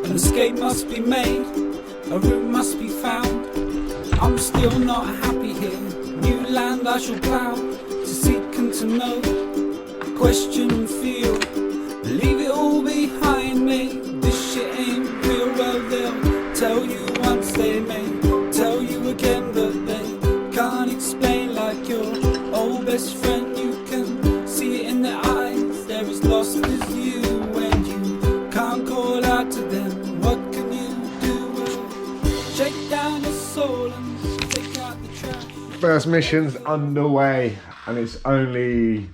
An escape must be made, a route must be found. I'm still not happy here. New land I shall plough, to seek and to know, question and feel. Leave it all behind me. This shit ain't real. Well, they'll tell you once, they may tell you again, but they can't explain. Like your old best friend, you can see it in their eyes. They're as lost as you when you can't call out to them. What can you do? Shake down your soul and take out the trash. First mission's underway, and it's only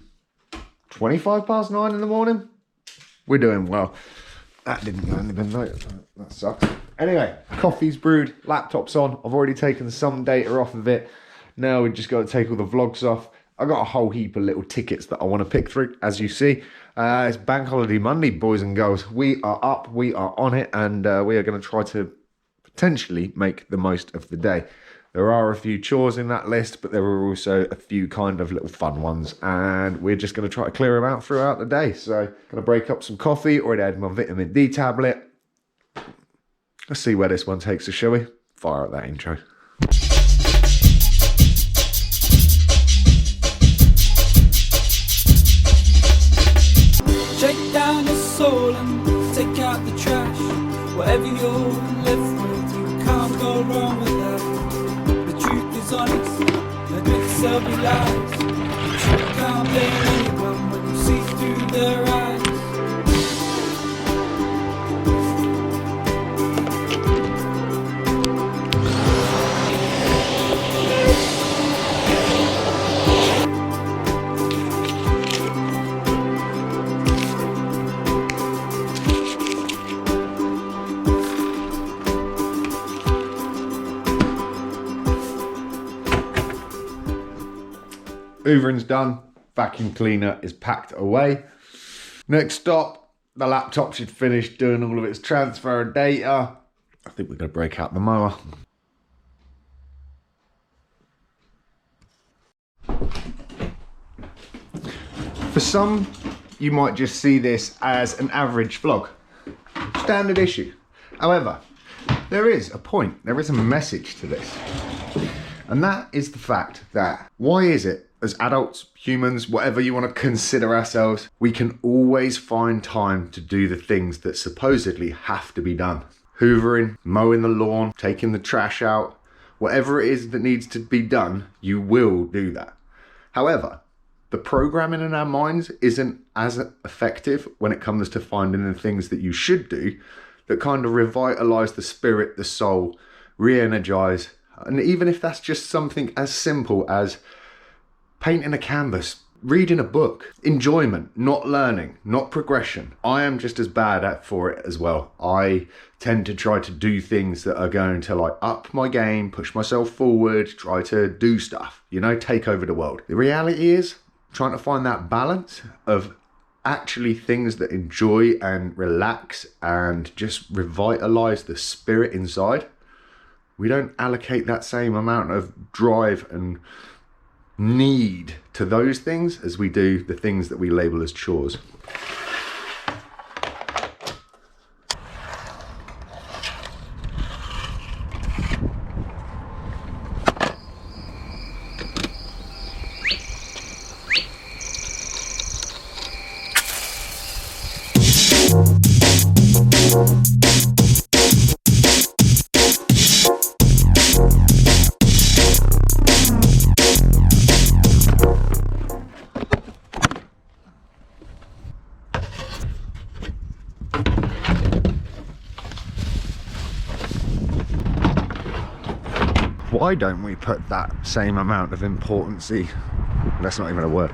25 past 9 in the morning. We're doing well. That didn't go in the bin though. That sucks. Anyway, coffee's brewed, laptop's on. I've already taken some data off of it. Now we've just got to take all the vlogs off. I got a whole heap of little tickets that I want to pick through, as you see. It's Bank Holiday Monday, boys and girls. We are up, we are on it, and we are going to try to potentially make the most of the day. There are a few chores in that list, but there are also a few kind of little fun ones, and we're just going to try to clear them out throughout the day. So, going to break up some coffee, already had my vitamin D tablet. Let's see where this one takes us, shall we? Fire up that intro. Shake down your soul and take out the trash. Whatever you're left with, you can't go wrong with that. The truth is honest, admit self lies. But you can't blame anyone when you see through their eyes. Hoovering's done, vacuum cleaner is packed away. Next stop, the laptop should finish doing all of its transfer of data. I think we're going to break out the mower. For some, you might just see this as an average vlog. Standard issue. However, there is a point, there is a message to this. And that is the fact that why is it as adults, humans, whatever you want to consider ourselves, we can always find time to do the things that supposedly have to be done. Hoovering, mowing the lawn, taking the trash out, whatever it is that needs to be done, you will do that. However, the programming in our minds isn't as effective when it comes to finding the things that you should do that kind of revitalize the spirit, the soul, re-energize. And even if that's just something as simple as painting a canvas, reading a book, enjoyment, not learning, not progression. I am just as bad for it as well. I tend to try to do things that are going to like up my game, push myself forward, try to do stuff, you know, take over the world. The reality is trying to find that balance of actually things that enjoy and relax and just revitalize the spirit inside. We don't allocate that same amount of drive and need to those things as we do the things that we label as chores. Why don't we put that same amount of importance, that's not even a word,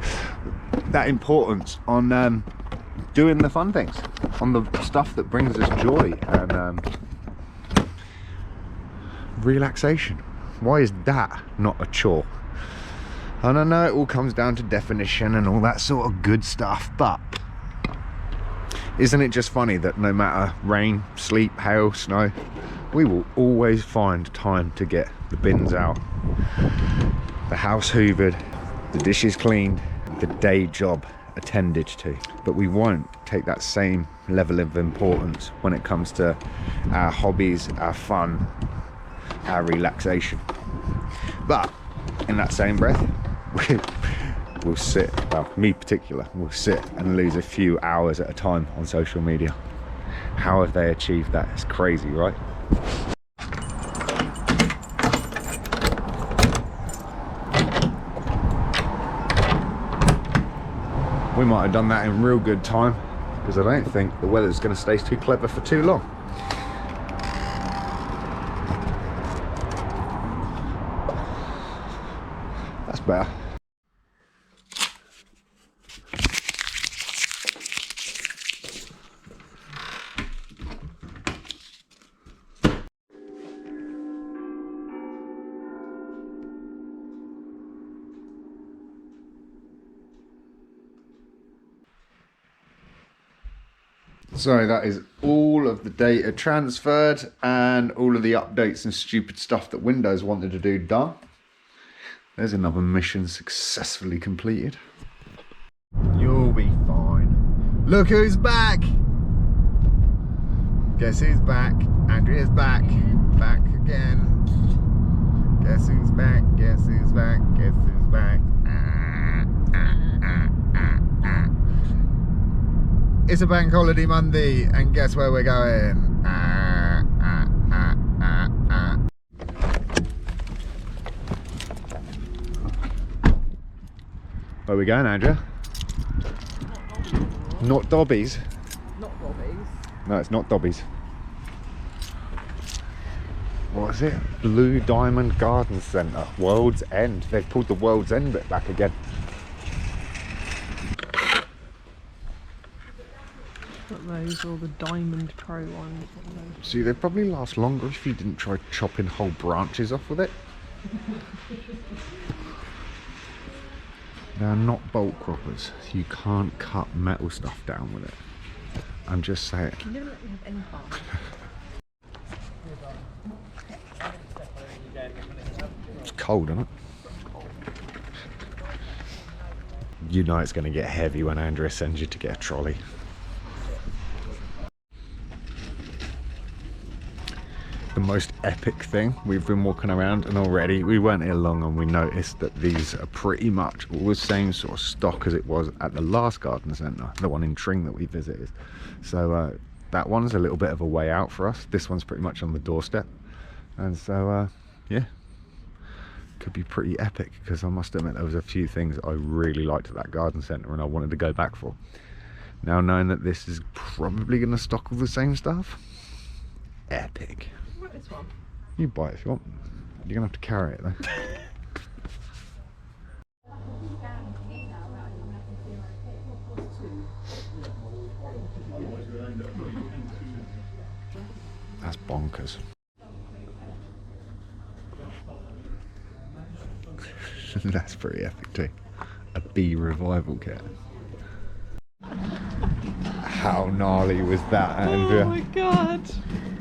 that importance on doing the fun things, on the stuff that brings us joy and relaxation? Why is that not a chore? And I know it all comes down to definition and all that sort of good stuff, but isn't it just funny that no matter rain, sleet, hail, snow, we will always find time to get the bins out, the house hoovered, the dishes cleaned, the day job attended to, but we won't take that same level of importance when it comes to our hobbies, our fun, our relaxation. But in that same breath, we'll sit, well, me particular, will sit and lose a few hours at a time on social media. How have they achieved that? It's crazy, right? We might have done that in real good time, because I don't think the weather's going to stay too clever for too long. That's better. So that is all of the data transferred and all of the updates and stupid stuff that Windows wanted to do done. There's another mission successfully completed. You'll be fine. Look who's back! Guess who's back? Andrea's back. Back again. Guess who's back? Guess who's back? Guess who's back? It's a bank holiday Monday, and guess where we're going? Where are we going, Andrea? Not Dobby's. Not Bobby's. No, it's not Dobby's. What is it? Blue Diamond Garden Centre. World's End. They've pulled the World's End bit back again. But those are all the Diamond Pro ones. See, they'd probably last longer if you didn't try chopping whole branches off with it. They're not bolt croppers. You can't cut metal stuff down with it. I'm just saying. You never let me have any fun. It's cold, isn't it? You know it's going to get heavy when Andrea sends you to get a trolley. The most epic thing, we've been walking around and already we weren't here long and we noticed that these are pretty much all the same sort of stock as it was at the last garden centre, the one in Tring that we visited. So that one's a little bit of a way out for us. This one's pretty much on the doorstep, and so yeah, could be pretty epic, because I must admit there was a few things I really liked at that garden centre and I wanted to go back for. Now knowing that this is probably going to stock all the same stuff, epic. This one. You buy it if you want. You're gonna have to carry it though. That's bonkers. That's pretty epic too. A bee revival kit. How gnarly was that, Andrea? Oh my god.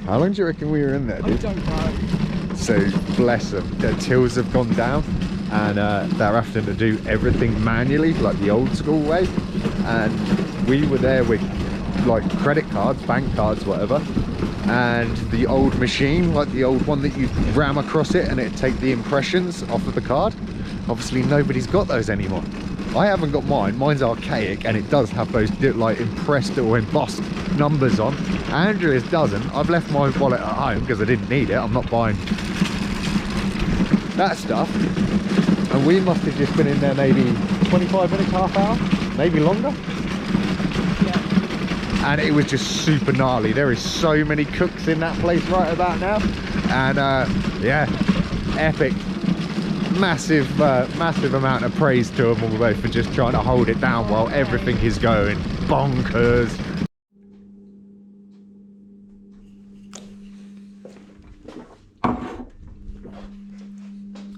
How long do you reckon we were in there, dude? I don't know. So bless them, their tills have gone down and they're having to do everything manually, like the old school way. And we were there with like credit cards, bank cards, whatever, and the old machine, like the old one that you ram across it and it'd take the impressions off of the card. Obviously nobody's got those anymore. I haven't got mine. Mine's archaic and it does have those like impressed or embossed numbers on. Andrea's doesn't. I've left my wallet at home because I didn't need it. I'm not buying that stuff. And we must have just been in there maybe 25 minutes, half hour, maybe longer. Yeah. And it was just super gnarly. There is so many cooks in that place right about now. And yeah, epic. Massive amount of praise to them all both for just trying to hold it down while everything is going bonkers.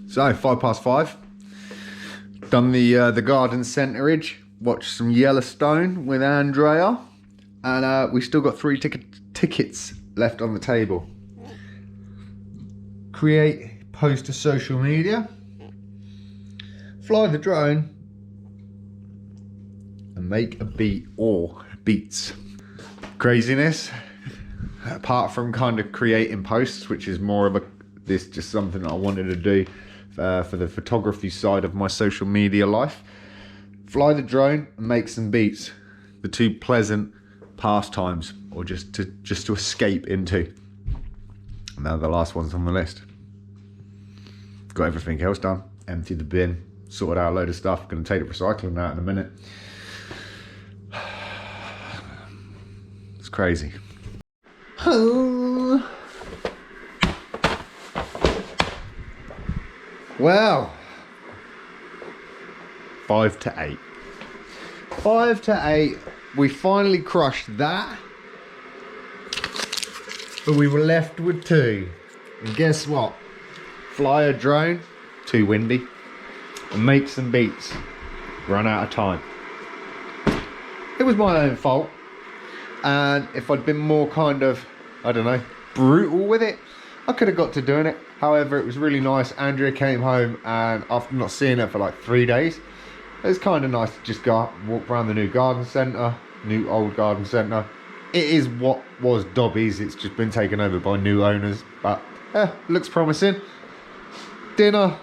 So 5:05. Done the garden centerage. Watched some Yellowstone with Andrea, and we still got 3 tickets left on the table. Create, post to social media. Fly the drone, and and make a beat or beats. Craziness, apart from kind of creating posts, which is more of just something that I wanted to do for the photography side of my social media life. Fly the drone and make some beats. The two pleasant pastimes, or just to escape into. And now the last one's on the list. Got everything else done. Emptied the bin, sorted out a load of stuff. Going to take the recycling out in a minute. It's crazy. Well, 5 to 8. 5 to 8. We finally crushed that. But we were left with 2. And guess what? Fly a drone, too windy. And make some beats. Run out of time. It was my own fault. And if I'd been more kind of, I don't know, brutal with it, I could have got to doing it. However, it was really nice. Andrea came home, and after not seeing her for like 3 days, it was kind of nice to just go out and walk around the new garden centre, new old garden centre. It is what was Dobby's. It's just been taken over by new owners, but looks promising. Dinner, a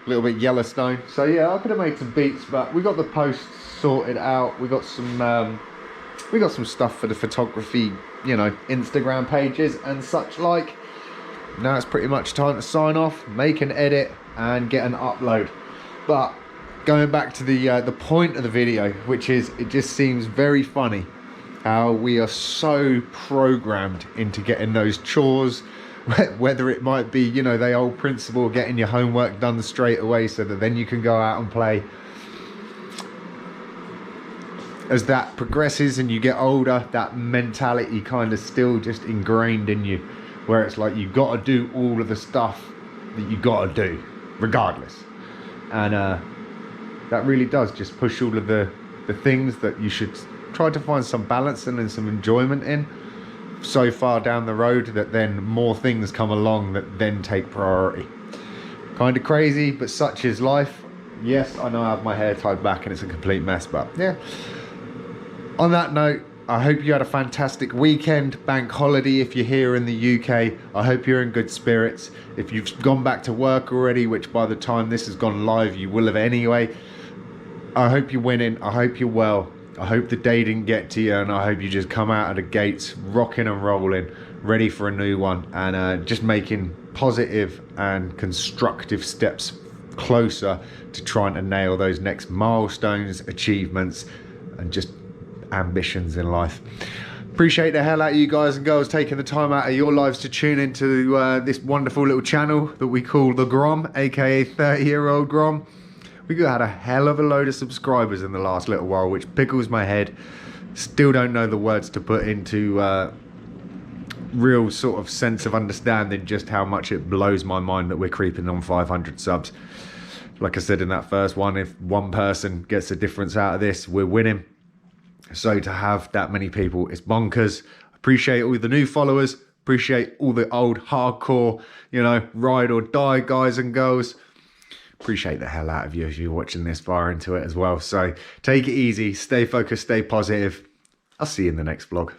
little bit Yellowstone. So yeah, I could have made some beats, but we got the posts sorted out. We got some stuff for the photography, you know, Instagram pages and such like. Now it's pretty much time to sign off, make an edit and get an upload. But going back to the point of the video, which is, it just seems very funny how we are so programmed into getting those chores, whether it might be, you know, the old principle of getting your homework done straight away so that then you can go out and play. As that progresses and you get older, that mentality kind of still just ingrained in you, where it's like you got to do all of the stuff that you got to do regardless. And that really does just push all of the things that you should try to find some balance in and some enjoyment in so far down the road, that then more things come along that then take priority. Kind of crazy, but such is life. Yes, I know I have my hair tied back and it's a complete mess, but yeah. On that note, I hope you had a fantastic weekend, bank holiday if you're here in the UK. I hope you're in good spirits. If you've gone back to work already, which by the time this has gone live, you will have anyway, I hope you're winning. I hope you're well. I hope the day didn't get to you, and I hope you just come out of the gates rocking and rolling, ready for a new one, and just making positive and constructive steps closer to trying to nail those next milestones, achievements, and just ambitions in life. Appreciate the hell out of you guys and girls taking the time out of your lives to tune into this wonderful little channel that we call the Grom, aka 30-year-old Grom. We had a hell of a load of subscribers in the last little while, which pickles my head. Still don't know the words to put into real sort of sense of understanding just how much it blows my mind that we're creeping on 500 subs. Like I said in that first one, if one person gets a difference out of this, we're winning. So to have that many people, it's bonkers. Appreciate all the new followers. Appreciate all the old hardcore, you know, ride or die guys and girls. Appreciate the hell out of you if you're watching this far into it as well. So take it easy, stay focused, stay positive. I'll see you in the next vlog.